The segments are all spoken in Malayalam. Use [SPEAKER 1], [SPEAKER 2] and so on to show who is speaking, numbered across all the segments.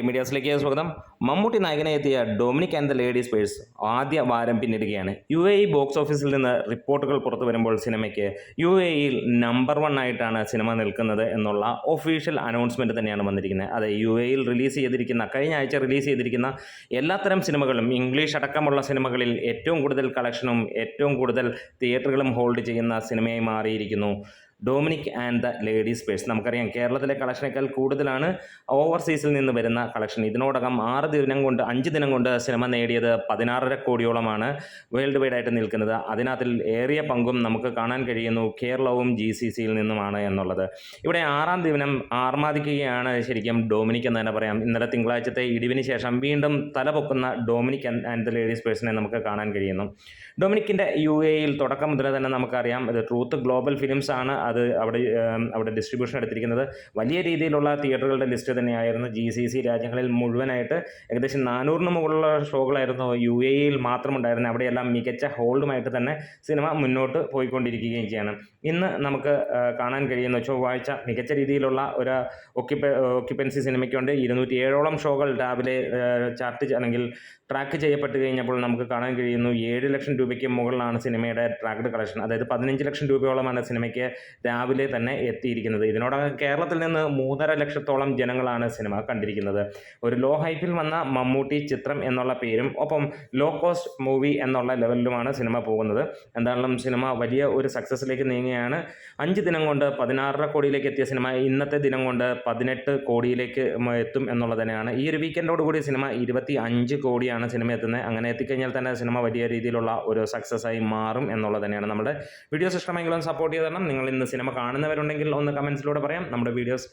[SPEAKER 1] മീഡിയാസിലേക്ക് സ്വാഗതം. മമ്മൂട്ടി നായകനായി എത്തിയ Dominic and the ladies purse ആദ്യ വാരം പിന്നിടുകയാണ്. UAE ബോക്സ് ഓഫീസിൽ നിന്ന് റിപ്പോർട്ടുകൾ പുറത്തു വരുമ്പോൾ സിനിമയ്ക്ക് UAEയിൽ നമ്പർ 1 ആയിട്ടാണ് സിനിമ നിൽക്കുന്നത് എന്നുള്ള ഒഫീഷ്യൽ അനൗൺസ്മെൻറ്റ് തന്നെയാണ് വന്നിരിക്കുന്നത്. അതെ, UAEയിൽ കഴിഞ്ഞ ആഴ്ച റിലീസ് ചെയ്തിരിക്കുന്ന എല്ലാത്തരം സിനിമകളും ഇംഗ്ലീഷ് അടക്കമുള്ള സിനിമകളിൽ ഏറ്റവും കൂടുതൽ കളക്ഷനും ഏറ്റവും കൂടുതൽ തിയേറ്ററുകളും ഹോൾഡ് ചെയ്യുന്ന സിനിമയായി മാറിയിരിക്കുന്നു Dominic and the ladies purse. നമുക്കറിയാം, കേരളത്തിലെ കളക്ഷനേക്കാൾ കൂടുതലാണ് ഓവർസീസിൽ നിന്ന് വരുന്ന കളക്ഷൻ. ഇതിനോടകം 5 ദിനം കൊണ്ട് സിനിമ നേടിയത് 16.5 കോടിയോളമാണ് വേൾഡ് വൈഡ് ആയിട്ട് നിൽക്കുന്നത്. അതിനകത്തിൽ ഏറിയ പങ്കും നമുക്ക് കാണാൻ കഴിയുന്നു കേരളവും GCCയിൽ നിന്നുമാണ് എന്നുള്ളത്. ഇവിടെ 6-ാം ദിനം ആർമാദിക്കുകയാണ് ശരിക്കും ഡൊമിനിക് എന്ന് തന്നെ പറയാം. ഇന്നലെ തിങ്കളാഴ്ചത്തെ ഇടിവിന് ശേഷം വീണ്ടും തലപൊക്കുന്ന ഡൊമിനിക് ആൻഡ് ദ ലേഡീസ് പേഴ്സിനെ നമുക്ക് കാണാൻ കഴിയുന്നു. ഡൊമിനിക്കിൻ്റെ UAEയിൽ തുടക്കം മുതൽ തന്നെ നമുക്കറിയാം, ഇത് ട്രൂത്ത് ഗ്ലോബൽ ഫിലിംസ് ആണ് അത് അവിടെ ഡിസ്ട്രിബ്യൂഷൻ എടുത്തിരിക്കുന്നത്. വലിയ രീതിയിലുള്ള തിയേറ്ററുകളുടെ ലിസ്റ്റ് തന്നെയായിരുന്നു. GCC രാജ്യങ്ങളിൽ മുഴുവനായിട്ട് ഏകദേശം 400-ന് മുകളിലുള്ള ഷോകളായിരുന്നു UAEയിൽ മാത്രമുണ്ടായിരുന്നത്. അവിടെയെല്ലാം മികച്ച ഹോൾഡുമായിട്ട് തന്നെ സിനിമ മുന്നോട്ട് പോയിക്കൊണ്ടിരിക്കുകയും ചെയ്യാണ്. ഇന്ന് നമുക്ക് കാണാൻ കഴിയുന്ന ചൊവ്വാഴ്ച മികച്ച രീതിയിലുള്ള ഒരു ഒക്യുപ്പൻസി സിനിമയ്ക്കുണ്ട്. 207ഓളം ഷോകൾ രാവിലെ ട്രാക്ക് ചെയ്യപ്പെട്ട് കഴിഞ്ഞപ്പോൾ നമുക്ക് കാണാൻ കഴിയുന്നു 7 ലക്ഷം രൂപയ്ക്ക് മുകളിലാണ് സിനിമയുടെ ട്രാക്ക്ഡ് കളക്ഷൻ. അതായത് 15 ലക്ഷം രൂപയോളമാണ് സിനിമയ്ക്ക് രാവിലെ തന്നെ എത്തിയിരിക്കുന്നത്. ഇതിനോടകം കേരളത്തിൽ നിന്ന് 3.5 ലക്ഷത്തോളം ജനങ്ങളാണ് സിനിമ കണ്ടിരിക്കുന്നത്. ഒരു ലോ ഹൈപ്പിൽ വന്ന മമ്മൂട്ടി ചിത്രം എന്നുള്ള പേരും ഒപ്പം ലോ കോസ്റ്റ് മൂവി എന്നുള്ള ലെവലിലുമാണ് സിനിമ പോകുന്നത്. എന്തായാലും സിനിമ വലിയ ഒരു സക്സസ്സിലേക്ക് നീങ്ങുകയാണ്. 5 ദിനം കൊണ്ട് 16.5 കോടിയിലേക്ക് എത്തിയ സിനിമ ഇന്നത്തെ ദിനം കൊണ്ട് 18 കോടിയിലേക്ക് എത്തും എന്നുള്ളത് തന്നെയാണ്. ഈ ഒരു വീക്കെൻഡോടുകൂടി സിനിമ 25 കോടിയാണ് സിനിമ എത്തുന്നത്. അങ്ങനെ എത്തിക്കഴിഞ്ഞാൽ തന്നെ സിനിമ വലിയ രീതിയിലുള്ള ഒരു സക്സസ് ആയി മാറും എന്നുള്ളത് തന്നെയാണ്. നമ്മുടെ വീഡിയോസ് ഇഷ്ടമെങ്കിലും സപ്പോർട്ട് ചെയ്ത് തരണം. നിങ്ങൾ ഇന്ന് സിനിമ കാണുന്നവരുണ്ടെങ്കിൽ ഒന്ന് കമൻസിലൂടെ പറയാം. നമ്മുടെ വീഡിയോസ്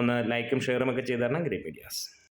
[SPEAKER 1] ഒന്ന് ലൈക്കും ഷെയറും ഒക്കെ ചെയ്ത് തരണം. Great videos.